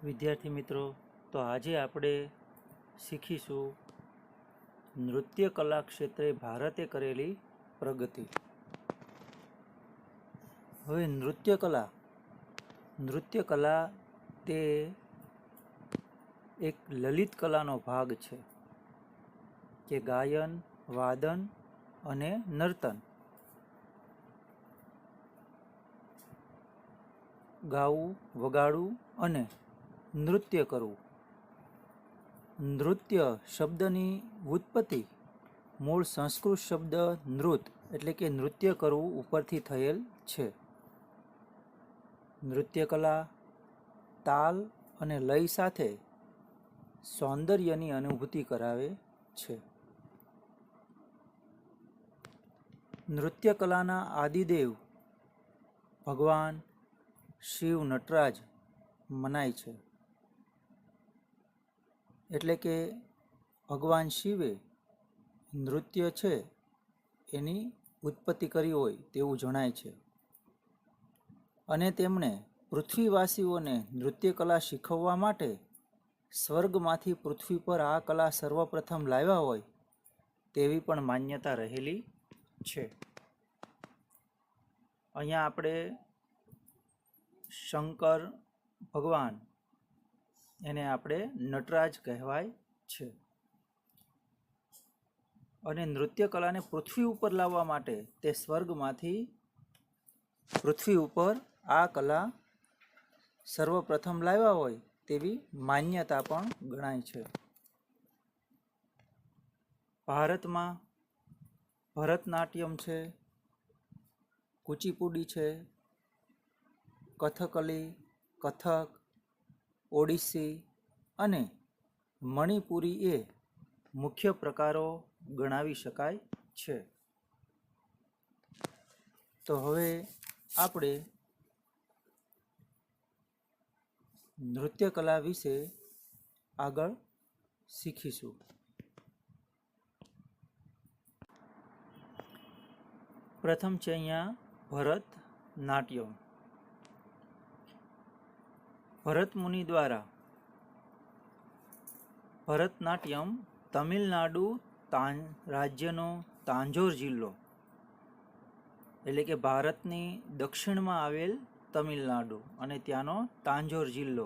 વિદ્યાર્થી મિત્રો, તો આજે આપણે શીખીશું નૃત્ય કલા ક્ષેત્રે ભારતે કરેલી પ્રગતિ. હવે નૃત્ય કલા તે એક લલિત કલાનો ભાગ છે કે ગાયન, વાદન અને નર્તન, ગાવું, વગાડવું અને નૃત્ય કરવું. નૃત્ય શબ્દની ઉત્પત્તિ મૂળ સંસ્કૃત શબ્દ નૃત એટલે કે નૃત્ય કરવું ઉપરથી થયેલ છે. નૃત્ય કલા તાલ અને લય સાથે સૌંદર્યની અનુભૂતિ કરાવે છે. નૃત્ય કલાના આદિદેવ ભગવાન શિવ નટરાજ મનાય છે. એટલે કે ભગવાન શિવે નૃત્ય છે એની ઉત્પત્તિ કરી હોય તેવું જણાય છે અને તેમણે પૃથ્વીવાસીઓને નૃત્ય કલા શીખવવા માટે સ્વર્ગમાંથી પૃથ્વી પર આ કલા સર્વપ્રથમ લાવ્યા હોય તેવી પણ માન્યતા રહેલી છે. અહીંયા આપણે શંકર ભગવાન એને આપણે નટરાજ કહેવાય છે અને નૃત્ય કલાને પૃથ્વી ઉપર લાવવા માટે તે સ્વર્ગમાંથી પૃથ્વી ઉપર આ કલા સર્વપ્રથમ લાવ્યા હોય તેવી માન્યતા પણ ગણાય છે. ભારતમાં ભરતનાટ્યમ છે, કુચીપુડી છે, કથકલી, કથક, ઓડિસી અને મણિપુરી એ મુખ્ય પ્રકારો ગણાવી શકાય છે. તો હવે આપણે નૃત્ય કલા વિશે આગળ શીખીશું. પ્રથમ છે અહીંયા ભરતનાટ્યમ. ભરત મુનિ દ્વારા ભરતનાટ્યમ તમિલનાડુ રાજ્યનો તાંજોર જિલ્લો એટલે કે ભારતની દક્ષિણમાં આવેલ તમિલનાડુ અને ત્યાંનો તાંજોર જિલ્લો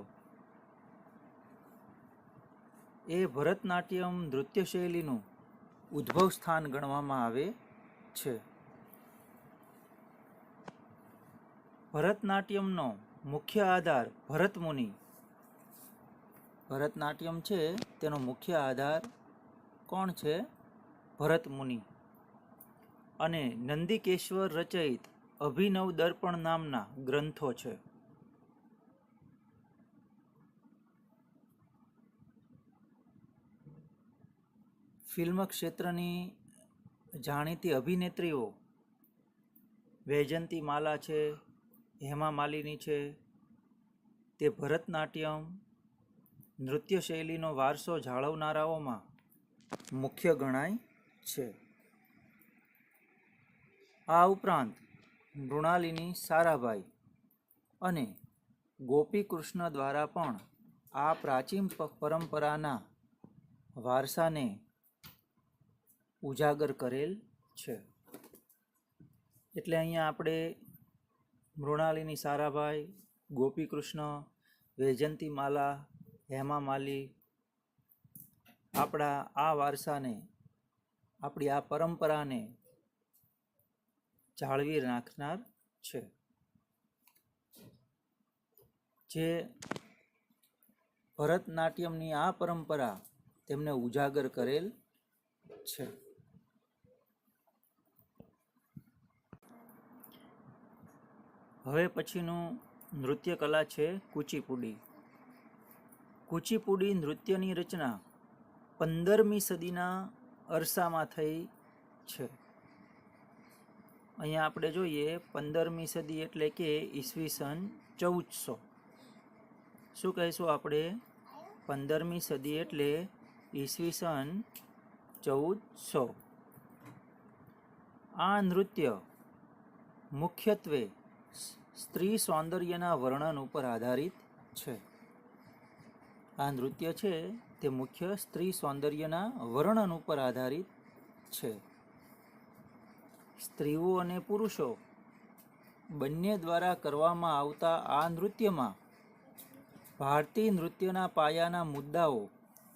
એ ભરતનાટ્યમ નૃત્ય શૈલીનું ઉદ્ભવ સ્થાન ગણવામાં આવે છે. ભરતનાટ્યમનો મુખ્ય આધાર ભરતમુનિ. ભરતનાટ્યમ છે તેનો મુખ્ય આધાર કોણ છે? ભરતમુનિ. અને નંદિકેશ્વર રચયિત અભિનવ દર્પણ નામના ગ્રંથો છે. ફિલ્મ ક્ષેત્રની જાણીતી અભિનેત્રીઓ વૈજયંતી માલા છે, હેમા માલિની છે, તે ભરતનાટ્યમ નૃત્ય શૈલીનો વારસો જાળવનારાઓમાં મુખ્ય ગણાય છે. આ ઉપરાંત મૃણાલિની સારાભાઈ અને ગોપીકૃષ્ણ દ્વારા પણ આ પ્રાચીન પરંપરાના વારસાને ઉજાગર કરેલ છે. એટલે અહીંયા આપણે મૃણાલિની સારાભાઈ, ગોપીકૃષ્ણ, વૈજયંતી માલા, હેમા માલી આપણા આ વારસાને, આપણી આ પરંપરાને જાળવી રાખનાર છે. જે ભરતનાટ્યમની આ પરંપરા તેમને ઉજાગર કરેલ છે. હવે પછીનું નૃત્ય કલા છે કુચીપુડી. કુચીપુડી નૃત્યની રચના 15મી સદીના અરસામાં થઈ છે. અહીંયા આપણે જોઈએ 15મી સદી એટલે કે ઈસવીસન 1400. શું કહીશું આપણે? 15મી સદી એટલે ઈસવીસન 1400. આ નૃત્ય મુખ્યત્વે સ્ત્રી સૌંદર્યના વર્ણન ઉપર આધારિત છે. આ નૃત્ય છે તે મુખ્ય સ્ત્રી સૌંદર્યના વર્ણન ઉપર આધારિત છે. સ્ત્રીઓ અને પુરુષો બંને દ્વારા કરવામાં આવતા આ નૃત્યમાં ભારતીય નૃત્યના પાયાના મુદ્દાઓ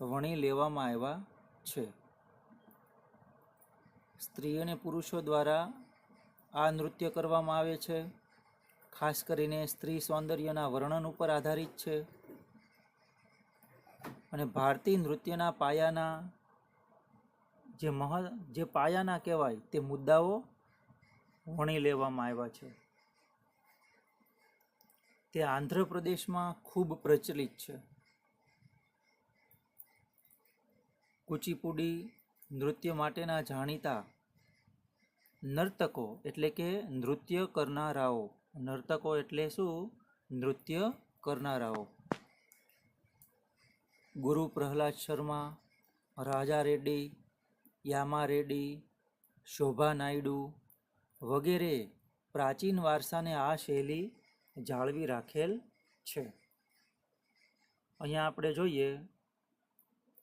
વણી લેવામાં આવ્યા છે. સ્ત્રી અને પુરુષો દ્વારા આ નૃત્ય કરવામાં આવે છે. ખાસ કરીને સ્ત્રી સૌંદર્યના વર્ણન ઉપર આધારિત છે અને ભારતીય નૃત્યના પાયાના જે પાયાના કહેવાય તે મુદ્દાઓ વણી લેવામાં આવ્યા છે. તે આંધ્રપ્રદેશમાં ખૂબ પ્રચલિત છે. કુચીપુડી નૃત્ય માટેના જાણીતા નર્તકો એટલે કે નૃત્ય કરનારાઓ. નર્તકો એટલે શું? નૃત્ય કરનારાઓ. ગુરુ પ્રહલાદ શર્મા, રાજા રેડ્ડી, યામા રેડ્ડી, શોભા નાયડુ વગેરે પ્રાચીન વારસાને આ શૈલી જાળવી રાખેલ છે. અહીંયા આપણે જોઈએ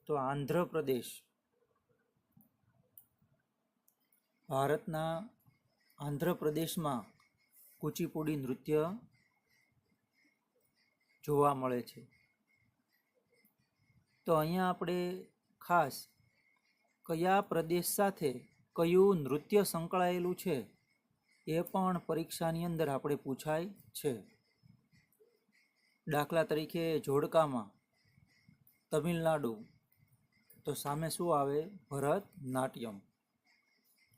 તો આંધ્રપ્રદેશ ભારતના આંધ્રપ્રદેશમાં કુચીપુડી નૃત્ય જોવા મળે છે. તો અહીંયા આપણે ખાસ કયા પ્રદેશ સાથે કયું નૃત્ય સંકળાયેલું છે એ પણ પરીક્ષાની અંદર આપણે પૂછાય છે. દાખલા તરીકે જોડકામાં તમિલનાડુ તો સામે શું આવે? ભરતનાટ્યમ.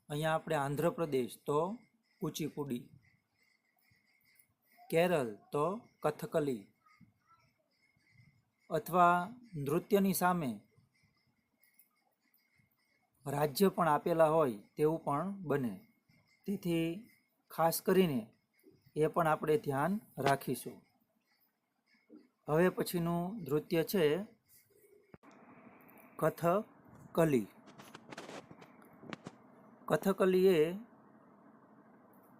અહીંયા આપણે આંધ્રપ્રદેશ તો કુચીપુડી, કેરળ તો કથકલી. અથવા નૃત્યની સામે રાજ્ય પણ આપેલા હોય તેવું પણ બને. તેથી ખાસ કરીને એ પણ આપણે ધ્યાન રાખીશું. હવે પછીનું નૃત્ય છે કથકલી. કથકલી એ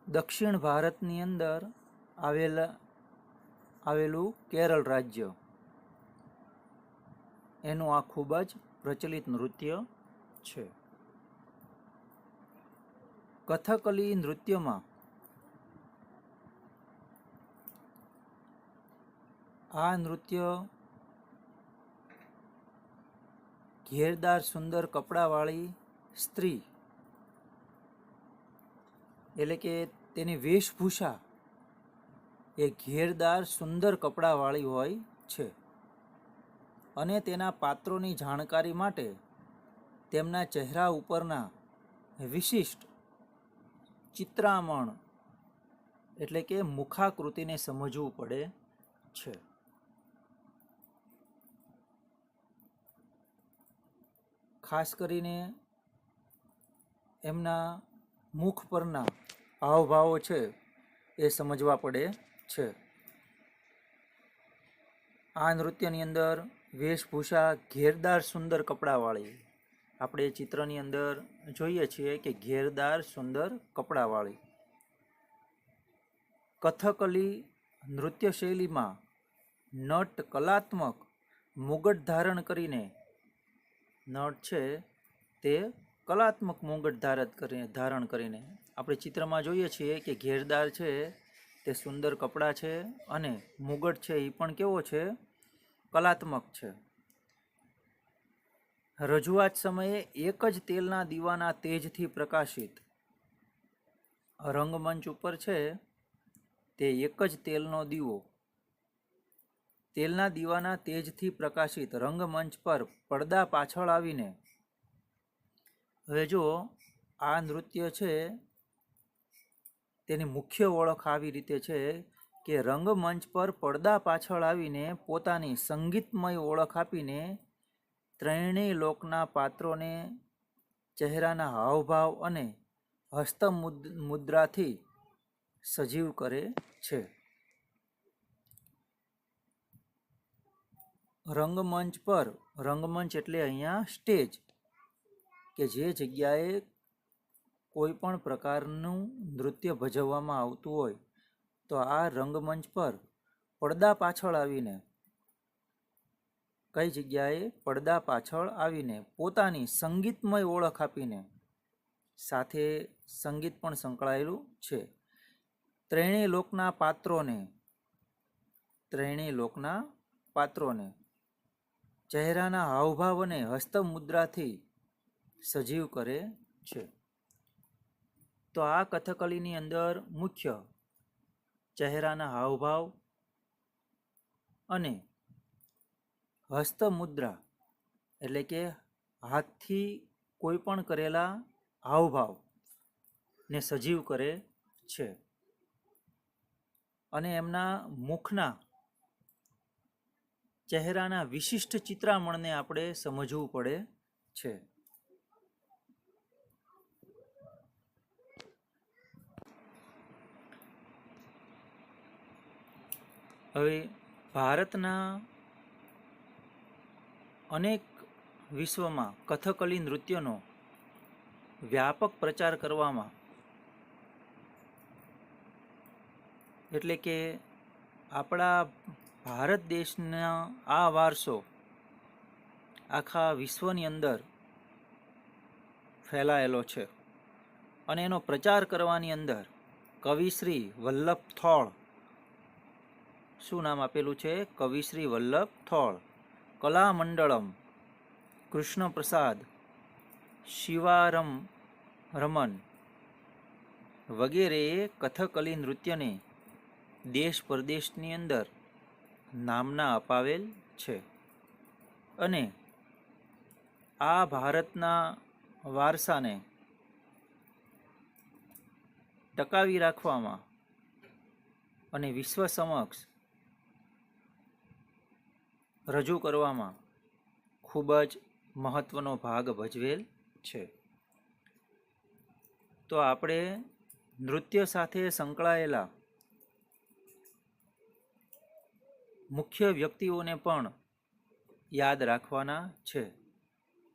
દક્ષિણ ભારતની અંદર આવેલું કેરળ રાજ્ય એનું આ ખૂબ જ પ્રચલિત નૃત્ય છે. કથકલી નૃત્યમાં આ નૃત્ય ઘેરદાર સુંદર કપડાવાળી સ્ત્રી એટલે કે તેની વેશભૂષા એ ઘેરદાર સુંદર કપડાવાળી હોય છે અને તેના પાત્રોની જાણકારી માટે તેમના ચહેરા ઉપરના વિશિષ્ટ ચિત્રામણ એટલે કે મુખાકૃતિને સમજવું પડે છે. ખાસ કરીને એમના મુખ પરના હાવભાવો છે એ સમજવા પડે છે. આ નૃત્યની અંદર વેશભૂષા ઘેરદાર સુંદર કપડાવાળી, આપણે ચિત્રની અંદર જોઈએ છીએ કે ઘેરદાર સુંદર કપડાવાળી. કથકલી નૃત્ય શૈલીમાં નટ કલાત્મક મુગટ ધારણ કરીને, નટ છે તે કલાત્મક મુગટ ધારણ કરીને, આપણે ચિત્રમાં જોઈએ છીએ કે ઘેરદાર છે તે સુંદર કપડાં છે અને મુગટ છે એ પણ કેવો છે? કલાત્મક છે. રજૂઆત સમયે એક જ તેલના દીવાના તેજથી પ્રકાશિત રંગમંચ ઉપર છે તે એક જ તેલનો દીવો, તેલના દીવાના તેજથી પ્રકાશિત રંગમંચ પર પડદા પાછળ આવીને, હવે જો આ નૃત્ય છે તેની મુખ્ય ઓળખ આવી રીતે છે કે રંગમંચ પર પડદા પાછળ આવીને પોતાની સંગીતમય ઓળખ આપીને ત્રણેય લોકના પાત્રોને ચહેરાના હાવભાવ અને હસ્તમુદ્રાથી સજીવ કરે છે. રંગમંચ એટલે અહીંયા સ્ટેજ, કે જે જગ્યાએ કોઈ પણ પ્રકારનું નૃત્ય ભજવવામાં આવતું હોય તો આ રંગમંચ પર પડદા પાછળ આવીને કઈ જગ્યાએ પડદા પાછળ આવીને પોતાની સંગીતમય ઓળખ આપીને સાથે સંગીત પણ સંકળાયેલું છે. ત્રણેય લોકના પાત્રોને ચહેરાના હાવભાવ અને હસ્તમુદ્રાથી સજીવ કરે છે. તો આ કથકલીની અંદર મુખ્ય ચહેરાના હાવભાવ અને હસ્તમુદ્રા એટલે કે હાથથી કોઈ પણ કરેલા હાવભાવ ને સજીવ કરે છે. અને એમના મુખના ચહેરાના વિશિષ્ટ ચિત્રામણને આપણે સમજવું પડે છે. હવે ભારતના અનેક વિશ્વમાં કથકલી નૃત્યનો વ્યાપક પ્રચાર કરવામાં એટલે કે આપણા ભારત દેશના આ વારસો આખા વિશ્વની અંદર ફેલાયેલો છે અને એનો પ્રચાર કરવાની અંદર કવિશ્રી વલ્લભ થોળ, શું નામ આપેલું છે? કવિશ્રી વલ્લભ થોળ, કલામંડળમ, કૃષ્ણ પ્રસાદ, શિવારમ રમન વગેરેએ કથકલી નૃત્યને દેશ પરદેશની અંદર નામના અપાવેલ છે. અને આ ભારતના વારસાને ટકાવી રાખવામાં અને વિશ્વ સમક્ષ રજૂ કરવામાં ખૂબ જ મહત્વનો ભાગ ભજવેલ છે. તો આપણે નૃત્ય સાથે સંકળાયેલા મુખ્ય વ્યક્તિઓને પણ યાદ રાખવાના છે,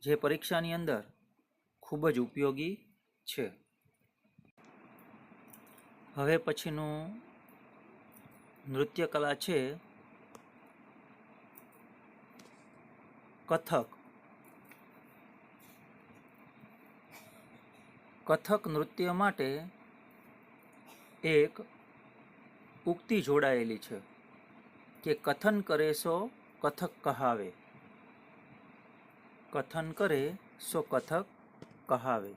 જે પરીક્ષાની અંદર ખૂબ જ ઉપયોગી છે. હવે પછીનું નૃત્ય કલા છે કથક. કથક નૃત્ય માટે એક ઉક્તિ જોડાયેલી છે કે કથન કરે સો કથક કહાવે. કથન કરે સો કથક કહાવે.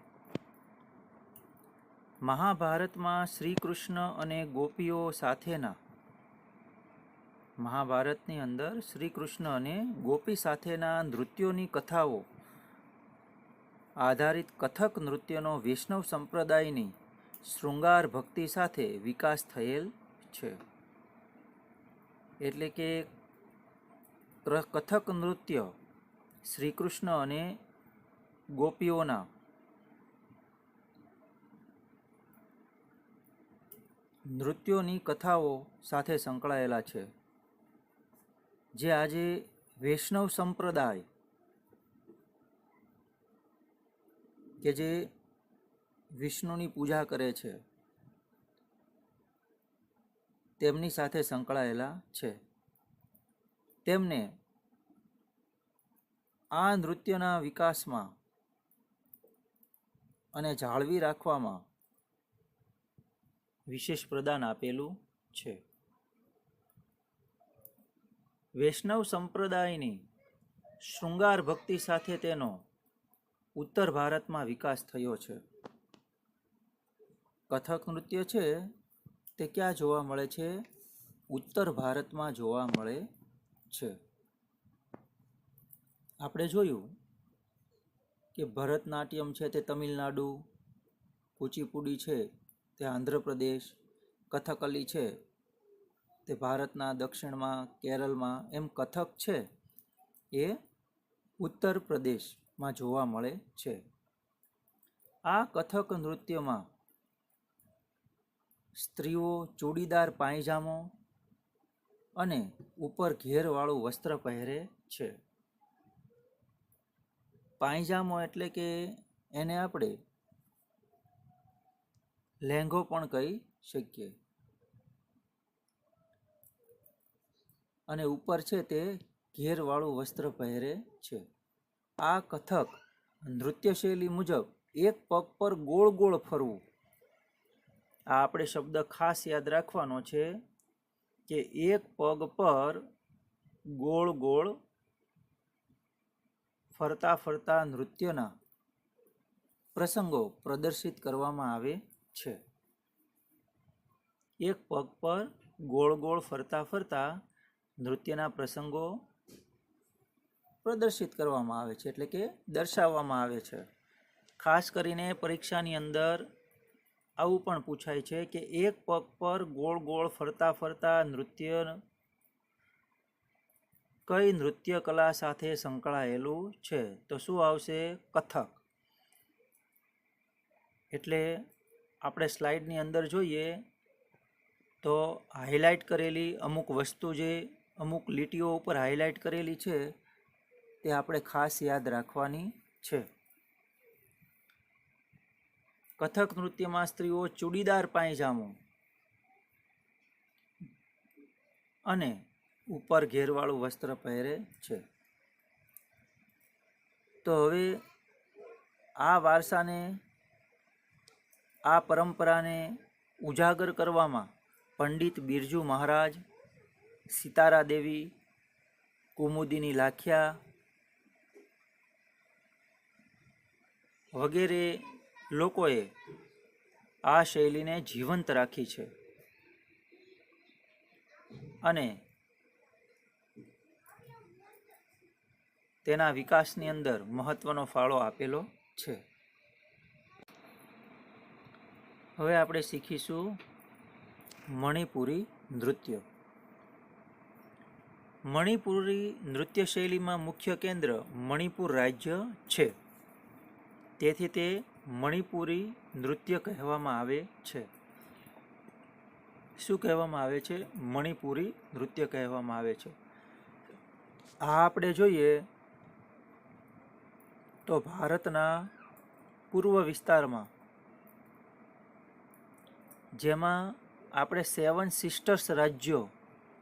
મહાભારતમાં શ્રી કૃષ્ણ અને ગોપીઓ સાથેના મહાભારતની અંદર શ્રી કૃષ્ણ અને ગોપી સાથેના નૃત્યોની કથાઓ આધારિત કથક નૃત્યનો વૈષ્ણવ સંપ્રદાયની શૃંગાર ભક્તિ સાથે વિકાસ થયેલ છે. એટલે કે કથક નૃત્ય શ્રી કૃષ્ણ અને ગોપીઓના નૃત્યોની કથાઓ સાથે સંકળાયેલા છે, જે આજે વૈષ્ણવ સંપ્રદાય કે જે વિષ્ણુની પૂજા કરે છે તેમની સાથે સંકળાયેલા છે. તેમને આ નૃત્યના વિકાસમાં અને જાળવી રાખવામાં વિશેષ પ્રદાન આપેલું છે. વૈષ્ણવ સંપ્રદાયની શૃંગાર ભક્તિ સાથે તેનો ઉત્તર ભારતમાં વિકાસ થયો છે. કથક નૃત્ય છે તે ક્યાં જોવા મળે છે? ઉત્તર ભારતમાં જોવા મળે છે. આપણે જોયું કે ભરતનાટ્યમ છે તે તમિલનાડુ, કુચીપુડી છે તે આંધ્રપ્રદેશ, કથકલી છે તે ભારતના દક્ષિણમાં કેરળમાં, એમ કથક છે એ ઉત્તર પ્રદેશમાં જોવા મળે છે. આ કથક નૃત્યમાં સ્ત્રીઓ ચૂડીદાર પાયજામો અને ઉપર ઘેરવાળું વસ્ત્ર પહેરે છે. પાયજામો એટલે કે એને આપણે લહેંગો પણ કહી શકીએ, અને ઉપર છે તે ઘેરવાળું વસ્ત્ર પહેરે છે. આ કથક નૃત્ય શૈલી મુજબ એક પગ પર ગોળ ગોળ ફરવું. આ આપણે શબ્દ ખાસ યાદ રાખવાનો છે કે એક પગ પર ગોળ ગોળ ફરતા ફરતા નૃત્યના પ્રસંગો પ્રદર્શિત કરવામાં આવે છે. એક પગ પર ગોળ ગોળ ફરતા ફરતા નૃત્યના પ્રસંગો પ્રદર્શિત કરવામાં આવે છે, એટલે કે દર્શાવવામાં આવે છે. ખાસ કરીને પરીક્ષાની અંદર આવું પણ પૂછાય છે કે એક પગ પર ગોળ ગોળ ફરતા ફરતા નૃત્ય કઈ નૃત્ય કલા સાથે સંકળાયેલું છે? તો શું આવશે? કથક. એટલે આપણે સ્લાઇડની અંદર જોઈએ તો હાઇલાઇટ કરેલી અમુક વસ્તુ, જે અમુક લીટીઓ ઉપર હાઇલાઇટ કરેલી છે, તે આપણે ખાસ યાદ રાખવાની છે. કથક નૃત્યમાં સ્ત્રીઓ ચૂડીદાર પાયજામો અને ઉપર ઘેરવાળું વસ્ત્ર પહેરે છે. તો હવે આ વારસાને, આ પરંપરાને ઉજાગર કરવામાં પંડિત બિરજુ મહારાજ, સિતારા દેવી, કુમુદિની લાખિયા વગેરે લોકોએ આ શૈલીને જીવંત રાખી છે અને તેના વિકાસની અંદર મહત્વનો ફાળો આપેલો છે. હવે આપણે શીખીશું મણિપુરી નૃત્ય. મણિપુરી નૃત્ય શૈલીમાં મુખ્ય કેન્દ્ર મણિપુર રાજ્ય છે. તેથી તે મણિપુરી નૃત્ય કહેવામાં આવે છે. શું કહેવામાં આવે છે? મણિપુરી નૃત્ય કહેવામાં આવે છે. આ આપણે જોઈએ તો ભારતના પૂર્વ વિસ્તારમાં, જેમાં આપણે 7 સિસ્ટર્સ રાજ્યો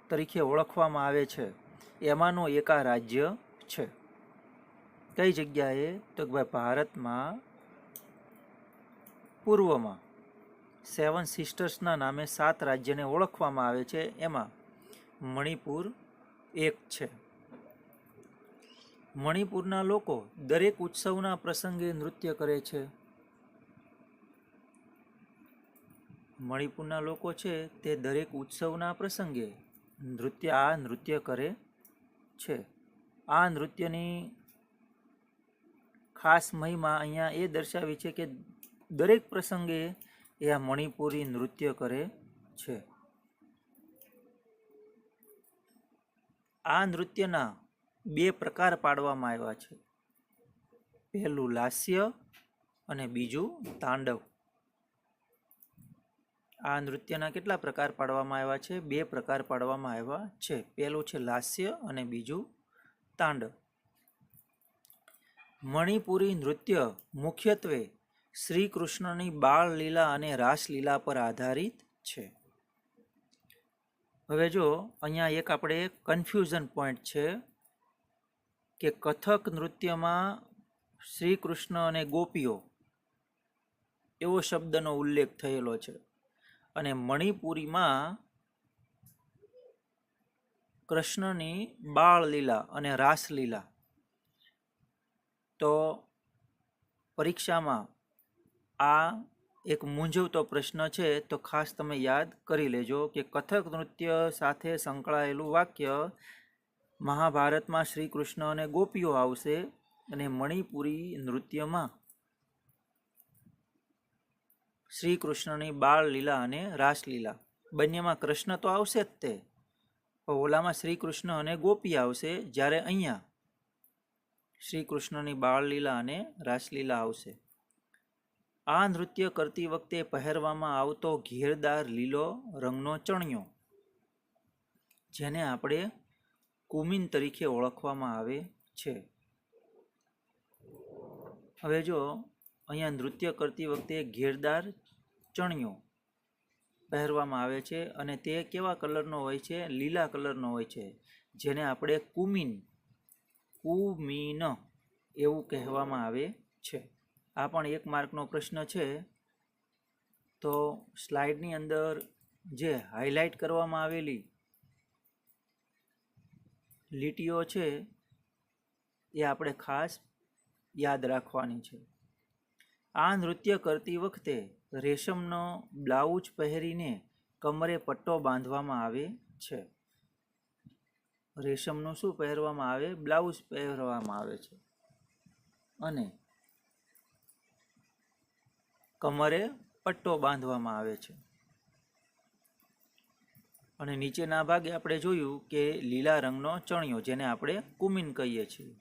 તરીકે ઓળખવામાં આવે છે, એમાંનું એક આ રાજ્ય છે. કઈ જગ્યાએ? તો ભાઈ ભારતમાં પૂર્વમાં 7 સિસ્ટર્સના નામે 7 રાજ્યને ઓળખવામાં આવે છે, એમાં મણિપુર એક છે. મણિપુરના લોકો દરેક ઉત્સવના પ્રસંગે નૃત્ય કરે છે. મણિપુરના લોકો છે તે દરેક ઉત્સવના પ્રસંગે નૃત્ય કરે છે. આ નૃત્યની ખાસ મહિમા અહીંયા એ દર્શાવી છે કે દરેક પ્રસંગે એ આ મણિપુરી નૃત્ય કરે છે. આ નૃત્યના 2 પ્રકાર પાડવામાં આવ્યા છે. પહેલું લાસ્ય અને બીજું તાંડવ. આ નૃત્યના કેટલા પ્રકાર પાડવામાં આવ્યા છે? 2 પ્રકાર પાડવામાં આવ્યા છે. પહેલું છે લાસ્ય અને બીજું તાંડવ. મણિપુરી નૃત્ય મુખ્યત્વે શ્રી કૃષ્ણની બાળ લીલા અને રાસલીલા પર આધારિત છે. હવે જો અહીંયા એક આપણે કન્ફ્યુઝન પોઈન્ટ છે કે કથક નૃત્યમાં શ્રી કૃષ્ણ અને ગોપીઓ એવો શબ્દનો ઉલ્લેખ થયેલો છે અને મણિપુરીમાં કૃષ્ણની બાળ લીલા અને રાસલીલા. તો પરીક્ષામાં આ એક મૂંઝવતો પ્રશ્ન છે, તો ખાસ તમે યાદ કરી લેજો કે કથક નૃત્ય સાથે સંકળાયેલું વાક્ય મહાભારતમાં શ્રી કૃષ્ણ અને ગોપીઓ આવશે અને મણિપુરી નૃત્યમાં શ્રી કૃષ્ણની બાળ લીલા અને રાસલીલા. બંનેમાં કૃષ્ણ તો આવશે જ તે, ઓલામાં શ્રી કૃષ્ણ અને ગોપી આવશે, જ્યારે અહીંયા શ્રી કૃષ્ણની બાળ લીલા અને રાસલીલા આવશે. આ નૃત્ય કરતી વખતે પહેરવામાં આવતો ઘેરદાર લીલો રંગનો ચણિયો, જેને આપણે કુમીન તરીકે ઓળખવામાં આવે છે. હવે જો અહીંયા નૃત્ય કરતી વખતે ઘેરદાર ચણિયો પહેરવામાં આવે છે અને તે કેવા કલરનો હોય છે? લીલા કલરનો હોય છે, જેને આપણે કુમીન કુમીન એવું કહેવામાં આવે છે. આ પણ 1 માર્કનો પ્રશ્ન છે. તો સ્લાઇડની અંદર જે હાઇલાઇટ કરવામાં આવેલી લીટીઓ છે એ આપણે ખાસ યાદ રાખવાની છે. આ નૃત્ય કરતી વખતે રેશમનો બ્લાઉઝ પહેરીને કમરે પટ્ટો બાંધવામાં આવે છે. રેશમનું શું પહેરવામાં આવે? બ્લાઉઝ પહેરવામાં આવે છે અને કમરે પટ્ટો બાંધવામાં આવે છે. અને નીચેના ભાગે આપણે જોયું કે લીલા રંગનો ચણિયો, જેને આપણે કુમીન કહીએ છીએ.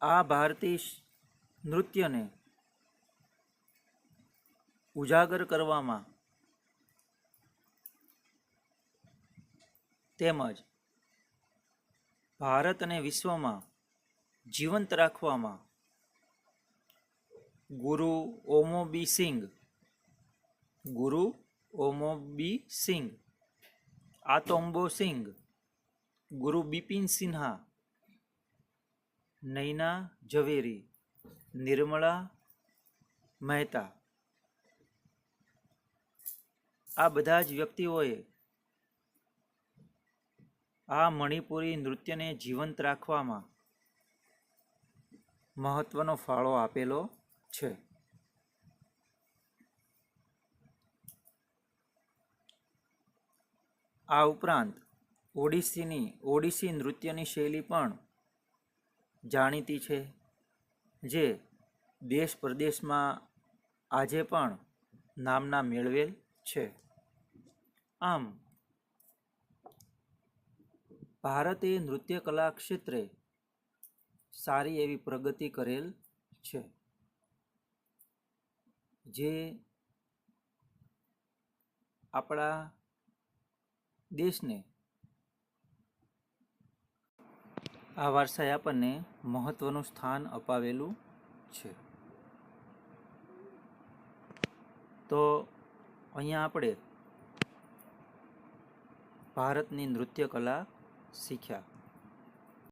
આ ભારતીય નૃત્યને ઉજાગર કરવામાં તેમજ ભારત અને વિશ્વમાં જીવંત રાખવામાં ગુરુ ઓમોબી સિંઘ, આતોમ્બો સિંઘ, ગુરુ બિપિન સિન્હા, નૈના ઝવેરી, નિર્મળા મહેતા, આ બધા જ વ્યક્તિઓએ આ મણિપુરી નૃત્યને જીવંત રાખવામાં મહત્વનો ફાળો આપેલો છે. આ ઉપરાંત ઓડિસી નૃત્યની શૈલી પણ જાણીતી છે, જે દેશ પ્રદેશમાં આજે પણ નામના મેળવેલ છે. આમ ભારતે નૃત્ય કલા ક્ષેત્રે સારી એવી પ્રગતિ કરેલ છે, જે આપણા દેશને આ વારસાએ આપણને મહત્વનું સ્થાન અપાવેલું છે. તો અહીંયા આપણે ભારતની નૃત્ય કલા શીખ્યા.